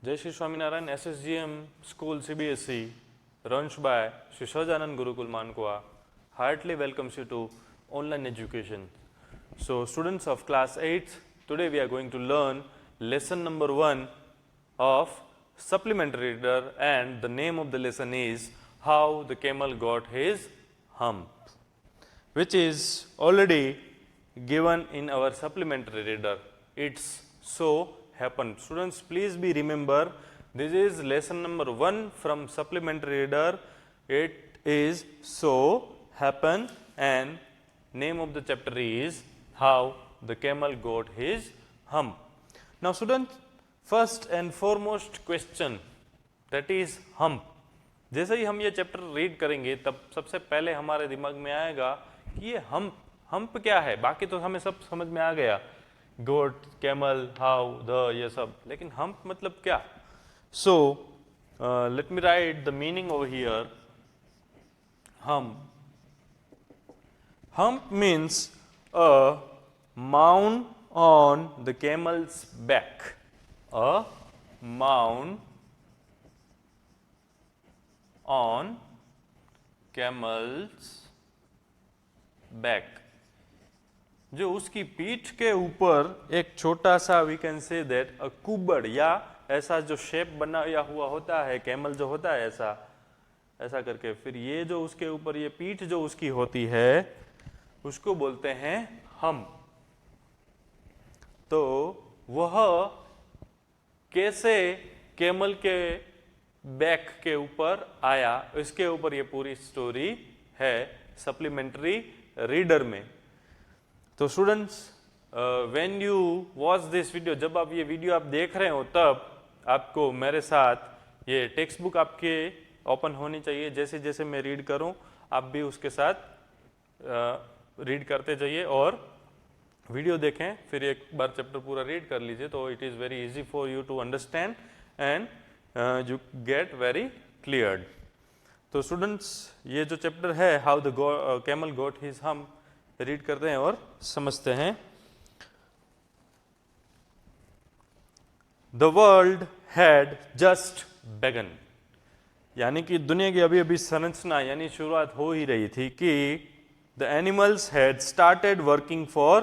जय Shri Swaminarayan SSGM School CBSE runs by Sri Sahajanand Gurukul Mankwa heartily welcomes you to online education. So students of class 8, today we are going to learn lesson number 1 of supplementary reader, and the name of the lesson is How the Camel Got His Hump, which is already given in our supplementary reader. It's so happened. Students, please be remember, this is lesson number 1 from supplementary reader. It is so happened, and name of the chapter is How the Camel Got His Hump. Now students, first and foremost question, that is hump. जैसे ही हम ये chapter read करेंगे तब सबसे पहले हमारे दिमाग में आएगा कि ये हम्प क्या है। बाकी तो हमें सब समझ में आ गया, गोट, कैमल, हाउ, द, ये सब, लेकिन हम्प मतलब क्या। So let me write the meaning over here. Hump means a mound on the camel's back, a mound on camel's back, जो उसकी पीठ के ऊपर एक छोटा सा we can say that a कुबड़, या ऐसा जो शेप बनाया हुआ होता है, कैमल जो होता है ऐसा ऐसा करके, फिर ये जो उसके ऊपर ये पीठ जो उसकी होती है उसको बोलते हैं हम। तो वह कैसे कैमल के बैक के ऊपर आया, इसके ऊपर ये पूरी स्टोरी है सप्लीमेंट्री रीडर में। तो students, when you watch this video, जब आप ये वीडियो आप देख रहे हो तब आपको मेरे साथ ये टेक्स्ट बुक आपके ओपन होनी चाहिए। जैसे जैसे मैं रीड करूं आप भी उसके साथ रीड करते जाइए और वीडियो देखें, फिर एक बार चैप्टर पूरा रीड कर लीजिए, तो it is very easy for you to understand and you get very cleared. तो स्टूडेंट्स, ये जो चैप्टर है how the camel got his hump, read करते हैं और समझते हैं। द वर्ल्ड हैड जस्ट बेगन, यानी कि दुनिया की अभी अभी संरचना यानी शुरुआत हो ही रही थी कि the animals had started working for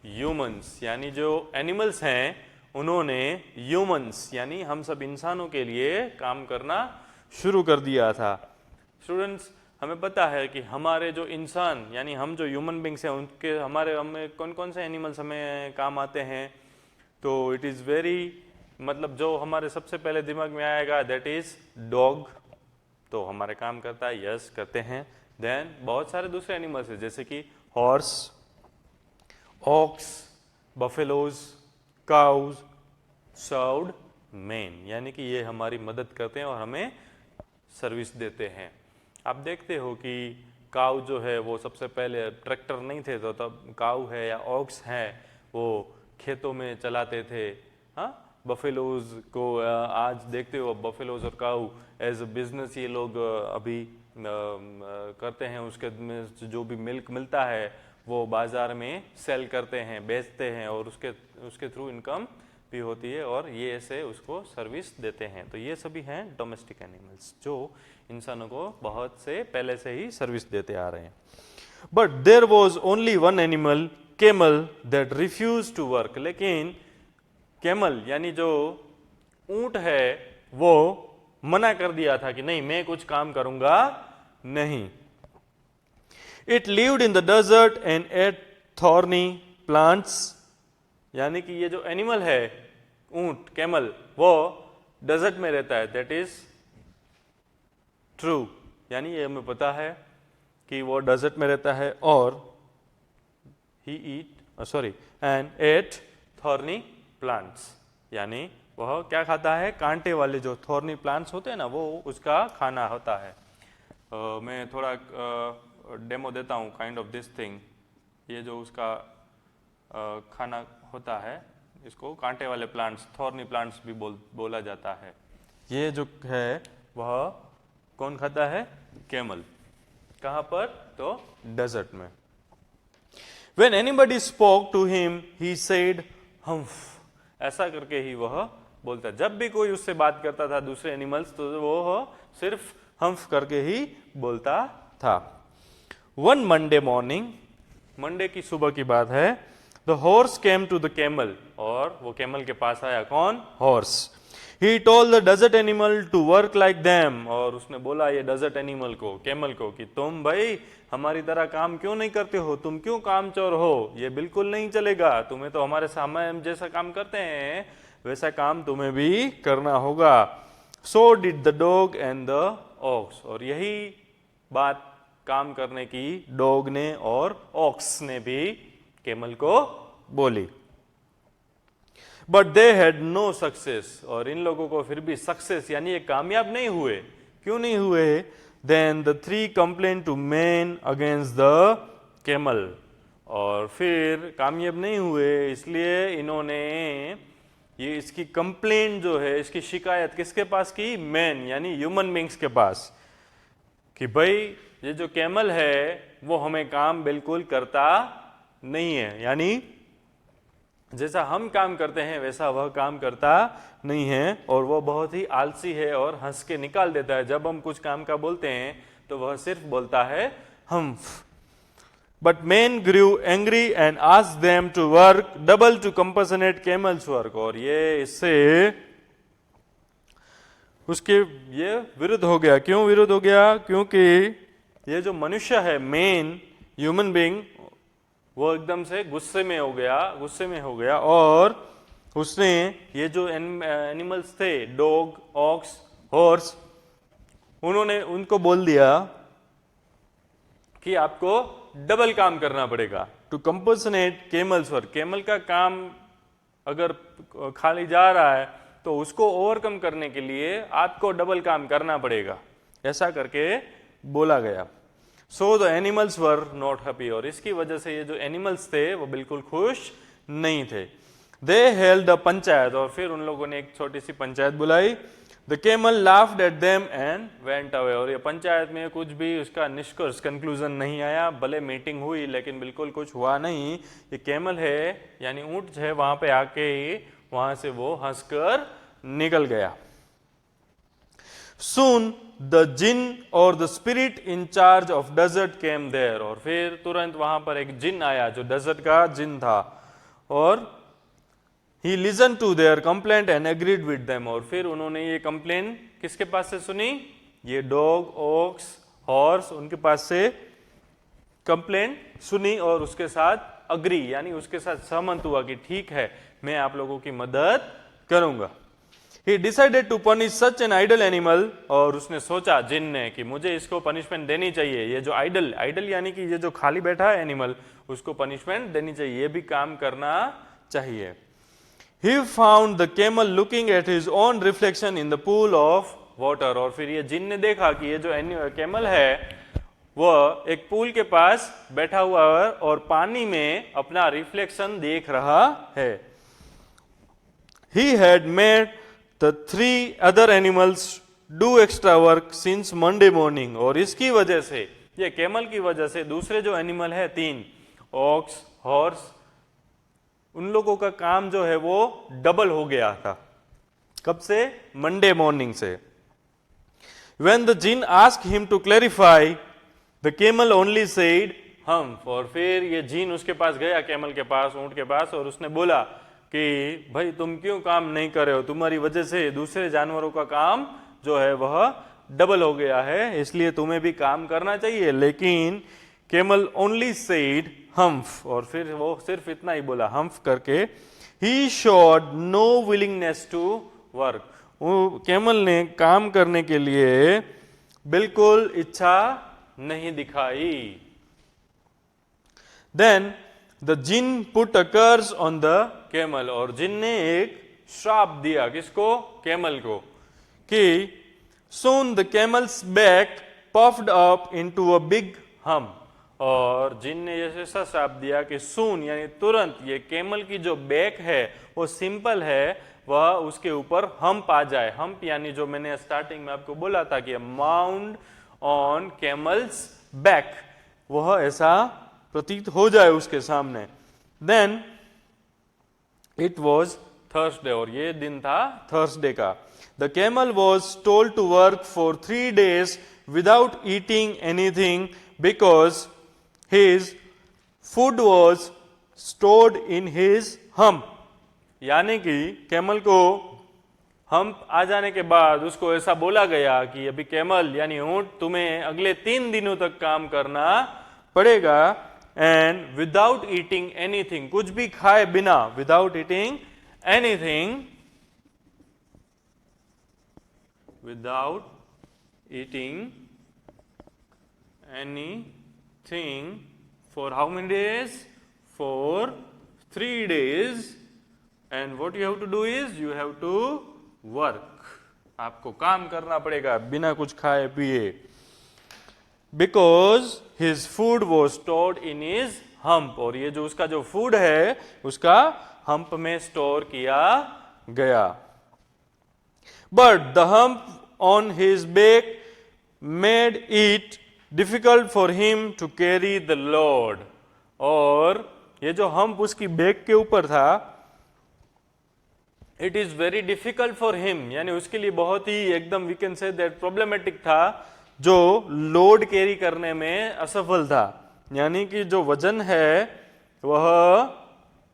humans, यानी जो एनिमल्स हैं उन्होंने ह्यूमंस यानी हम सब इंसानों के लिए काम करना शुरू कर दिया था। स्टूडेंट्स, हमें पता है कि हमारे जो इंसान यानी हम जो ह्यूमन बींग्स हैं उनके हमें कौन कौन से एनिमल्स हमें काम आते हैं। तो इट इज़ वेरी, मतलब जो हमारे सबसे पहले दिमाग में आएगा दैट इज़ डॉग, तो हमारे काम करता है, यस करते हैं। देन बहुत सारे दूसरे एनिमल्स हैं जैसे कि horse, ox, buffaloes, cows, served men, यानी कि ये हमारी मदद करते हैं और हमें सर्विस देते हैं। आप देखते हो कि काउ जो है वो सबसे पहले ट्रैक्टर नहीं थे, तो तब काउ है या ऑक्स है वो खेतों में चलाते थे। हाँ, बफेलोज को आज देखते हो, बफेलोज और काउ एज अ बिजनेस ये लोग अभी करते हैं। उसके में जो भी मिल्क मिलता है वो बाजार में सेल करते हैं, बेचते हैं, और उसके थ्रू इनकम भी होती है और ये ऐसे उसको सर्विस देते हैं। तो ये सभी हैं डोमेस्टिक एनिमल्स जो इंसानों को बहुत से पहले से ही सर्विस देते आ रहे हैं। But there was only one animal, camel, that refuse to work, लेकिन कैमल यानी जो ऊंट है वो मना कर दिया था कि नहीं, मैं कुछ काम करूंगा नहीं। It lived in the desert and ate thorny plants, यानी कि ये जो एनिमल है ऊंट, कैमल, वो डेजर्ट में रहता है। दैट इज ट्रू, यानी ये हमें पता है कि वो डेजर्ट में रहता है और एंड एट थॉर्नी प्लांट्स, यानी वह क्या खाता है, कांटे वाले जो थॉर्नी प्लांट्स होते हैं ना, वो उसका खाना होता है। मैं थोड़ा डेमो देता हूँ, काइंड ऑफ दिस थिंग। ये जो उसका खाना होता है इसको कांटे वाले प्लांट्स, थॉर्नी प्लांट्स भी बोला जाता है। ये जो है वह कौन खाता है, कैमल। कहाँ पर, तो डेजर्ट में। When anybody spoke to him, he said, "Humph." ऐसा करके ही वह बोलता है। जब भी कोई उससे बात करता था दूसरे एनिमल्स, तो वो सिर्फ हम्फ करके ही बोलता था। वन मंडे मॉर्निंग, मंडे की सुबह की बात है, the horse came to the camel, और वो कैमल के पास आया। कौन? Horse. He told the desert animal to work like them, और उसने बोला ये डेजर्ट एनिमल को, कैमल को, कि तुम भाई हमारी तरह काम क्यों नहीं करते हो, तुम क्यों कामचोर हो, ये बिल्कुल नहीं चलेगा, तुम्हें तो हमारे सामने हम जैसा काम करते हैं वैसा काम तुम्हें भी करना होगा। So did the dog and the ox, और यही बात काम करने की डॉग ने और ऑक्स ने भी कैमल को बोली। But they had no success, और इन लोगों को फिर भी सक्सेस यानी ये कामयाब नहीं हुए। क्यों नहीं हुए? Then the three complain to man against the camel, और फिर कामयाब नहीं हुए इसलिए इन्होंने ये इसकी कंप्लेंट जो है, इसकी शिकायत किसके पास की? मैन यानी ह्यूमन बींग्स के पास, कि भाई ये जो कैमल है वो हमें काम बिल्कुल करता नहीं है, यानी जैसा हम काम करते हैं वैसा वह काम करता नहीं है, और वो बहुत ही आलसी है और हंस के निकाल देता है। जब हम कुछ काम का बोलते हैं तो वह सिर्फ बोलता है humph. But man grew angry and asked them to work double to compensate camel's work, और ये इससे उसके ये विरुद्ध हो गया। क्यों विरुद्ध हो गया? क्योंकि ये जो मनुष्य है, मेन ह्यूमन बीइंग, वो एकदम से गुस्से में हो गया, और उसने ये जो एनिमल्स थे, डॉग, ऑक्स, हॉर्स, उन्होंने उनको बोल दिया कि आपको डबल काम करना पड़ेगा, to compensate camel's work. Camel का काम अगर खाली जा रहा है तो उसको ओवरकम करने के लिए आपको डबल काम करना पड़ेगा, ऐसा करके बोला गया। So the animals were not happy, और इसकी वजह से ये जो एनिमल्स थे वो बिल्कुल खुश नहीं थे। दे हेल्ड अ पंचायत, और फिर उन लोगों ने एक छोटी सी पंचायत बुलाई। The camel laughed at them and went away, और ये पंचायत में कुछ भी उसका निष्कर्ष कंक्लूजन नहीं आया। भले मीटिंग हुई लेकिन बिल्कुल कुछ हुआ नहीं। ये कैमल है यानी ऊंट है, वहां पे आके वहां से वो हंसकर निकल गया। Soon the jinn or the spirit in charge of desert came there, और फिर तुरंत वहां पर एक जिन आया जो डेजर्ट का जिन था, और he listened to their complaint and agreed with them, और फिर उन्होंने ये कंप्लेन किसके पास से सुनी? ये डॉग, ऑक्स, हॉर्स, उनके पास से कंप्लेन सुनी और उसके साथ अग्री यानी उसके साथ सहमत हुआ कि ठीक है मैं आप लोगों की मदद करूंगा। He decided to punish such an idle animal, और उसने सोचा जिन ने कि मुझे इसको पनिशमेंट देनी चाहिए। ये जो आइडल यानी कि ये जो खाली बैठा है एनिमल, उसको पनिशमेंट देनी चाहिए, ये भी काम करना चाहिए। He found the camel looking at his own reflection in the pool of water, और फिर ये जिन ने देखा कि ये जो कैमल है वह एक पूल के पास बैठा हुआ है और पानी में अपना रिफ्लेक्शन देख रहा है। He had made the three other animals do extra work since Monday morning, और इसकी वजह से, ये कैमल की वजह से, दूसरे जो एनिमल है 3, ऑक्स, हॉर्स, उन लोगों का काम जो है वो डबल हो गया था। कब से? मंडे मॉर्निंग से। When the jinn asked him to clarify, the camel only said humph, और फिर ये जिन उसके पास गया, कैमल के पास, ऊंट के पास, और उसने बोला कि भाई तुम क्यों काम नहीं कर रहे हो, तुम्हारी वजह से दूसरे जानवरों का काम जो है वह डबल हो गया है, इसलिए तुम्हें भी काम करना चाहिए। लेकिन कैमल ओनली सेड हम्फ, और फिर वो सिर्फ इतना ही बोला हम्फ करके। He showed no willingness to work, camel ने काम करने के लिए बिल्कुल इच्छा नहीं दिखाई। Then the djinn put a curse on the camel, और जिन ने एक श्राप दिया, किसको? कैमल को, कि soon the camel's back puffed up into a big hump, और जिन ने ऐसा श्राप दिया कि सून यानी तुरंत ये कैमल की जो बैक है वो सिंपल है, वह उसके ऊपर हम्प आ जाए। हम्प यानी जो मैंने स्टार्टिंग में आपको बोला था कि माउंड ऑन कैमल्स बैक, वह ऐसा प्रतीत हो जाए उसके सामने। देन इट वॉज थर्सडे, और ये दिन था थर्सडे का। The camel was told to work for 3 days without eating anything because his food was stored in his hump. यानी कि कैमल को हम्प आ जाने के बाद उसको ऐसा बोला गया कि अभी कैमल यानी ऊंट तुम्हें अगले 3 दिनों तक काम करना पड़ेगा, एंड विदाउट ईटिंग एनीथिंग, कुछ भी खाए बिना, without eating anything, without eating anything for how many days? For 3 days, and what you have to do is you have to work, आपको काम करना पड़ेगा बिना कुछ खाए पिए। Because his food was stored in his hump, और ये जो उसका जो फूड है उसका हम्प में स्टोर किया गया। But the hump on his back made it difficult for him to carry the load, और ये जो हम्प उसकी बैक के ऊपर था, it is very difficult for him, यानी उसके लिए बहुत ही एकदम we can say that problematic था, जो लोड कैरी करने में असफल था। यानी कि जो वजन है वह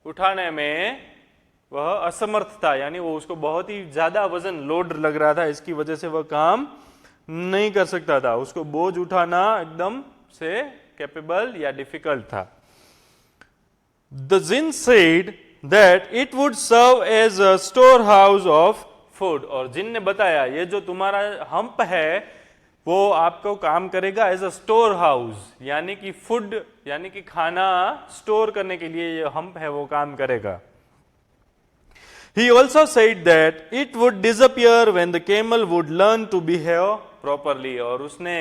उठाने में वह असमर्थ था, यानी वो उसको बहुत ही ज्यादा वजन लोड लग रहा था, इसकी वजह से वह काम नहीं कर सकता था, उसको बोझ उठाना एकदम से कैपेबल या डिफिकल्ट था। The djinn said that it would serve as a storehouse of food, और जिन ने बताया ये जो तुम्हारा हम्प है वो आपको काम करेगा एज अ स्टोर हाउस, यानी कि फूड यानी कि खाना स्टोर करने के लिए ये हम्प है वो काम करेगा। He also said that it would disappear when the camel would learn to behave properly, और उसने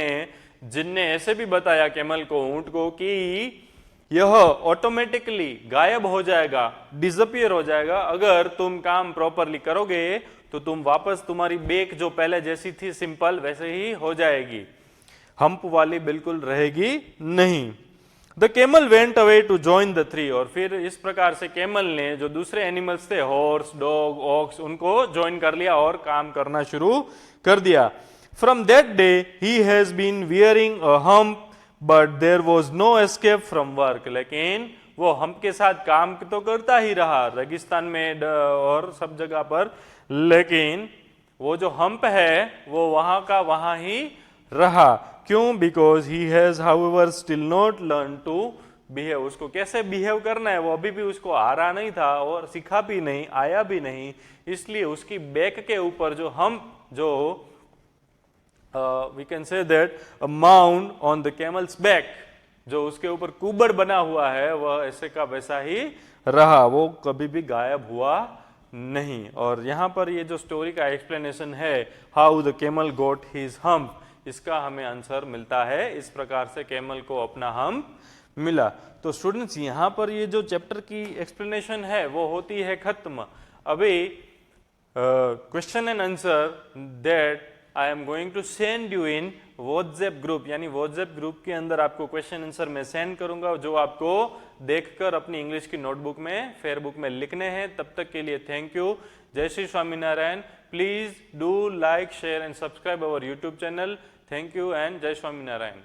जिनने ऐसे भी बताया कैमल को, ऊंट को, कि यह ऑटोमेटिकली गायब हो जाएगा, डिसअपियर हो जाएगा, अगर तुम काम प्रॉपरली करोगे तो तुम वापस तुम्हारी बेक जो पहले जैसी थी सिंपल वैसे ही हो जाएगी, हम्प वाली बिल्कुल रहेगी नहीं। The camel went away to join the 3, और फिर इस प्रकार से कैमल ने जो दूसरे एनिमल्स थे, हॉर्स, डॉग, ऑक्स, उनको ज्वाइन कर लिया और काम करना शुरू कर दिया। From that day he has been wearing a hump but there was no escape from work, लेकिन वो हम्प के साथ काम तो करता ही रहा रेगिस्तान में और सब जगह पर, लेकिन वो जो हम्प है वो वहां का वहां ही रहा। क्यों? Because he has however still not learn to behave, उसको कैसे बिहेव करना है वो अभी भी उसको आ रहा नहीं था और सीखा भी नहीं, आया भी नहीं, इसलिए उसकी बैक के ऊपर जो हम्प, जो we can say that a mound on the camel's back, जो उसके ऊपर कुबड़ बना हुआ है वह ऐसे का वैसा ही रहा, वो कभी भी गायब हुआ नहीं। और यहाँ पर ये जो स्टोरी का एक्सप्लेनेशन है, how the camel got his hump, इसका हमें आंसर मिलता है, इस प्रकार से कैमल को अपना हम्प मिला। तो स्टूडेंट्स यहाँ पर ये जो चैप्टर की एक्सप्लेनेशन है वो होती है खत्म। अभी question and answer that I am going to send you in WhatsApp group, यानी व्हाट्सएप ग्रुप के अंदर आपको क्वेश्चन आंसर मैं सेंड करूंगा, जो आपको देखकर अपनी इंग्लिश की नोटबुक में, फेयरबुक में लिखने हैं। तब तक के लिए थैंक यू। जय Shri Swaminarayan. Please do like, share and subscribe our YouTube channel. Thank you and जय स्वामीनारायण।